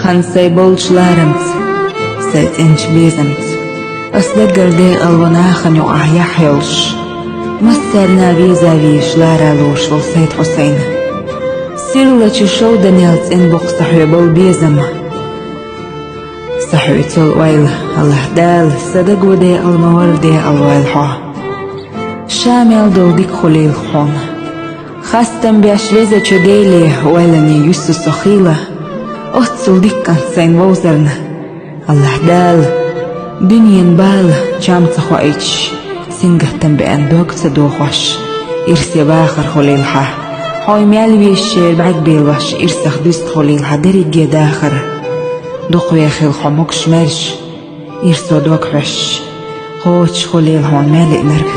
Hansay bolçlarımız, sertinç bezimiz. Asled gerde alvanaxan yo ahyah yolş. Masserna vizaviişlar alış vol Said Hüseyin. Sirla çişol Daniels en bok sahyo bol bezim. Sahyo tol oil Allah dal sadag wade almawarde alwalha. Şamel doldik khulil khon. Khastam biashveza chudeli walani yusu sakhila. Otsul dikkan sain wozerna. Allah dal dünyen bal çam tsakhoich. Singahtan be'an dog tsadokhosh. Irsi baakhir khulilha. Hoy melvish ba'd bilwash irsakh dist khulilha derige dakhir. Duqya khil khomok shmersh. Irso dokhosh. Khoch khulil hon malik narg.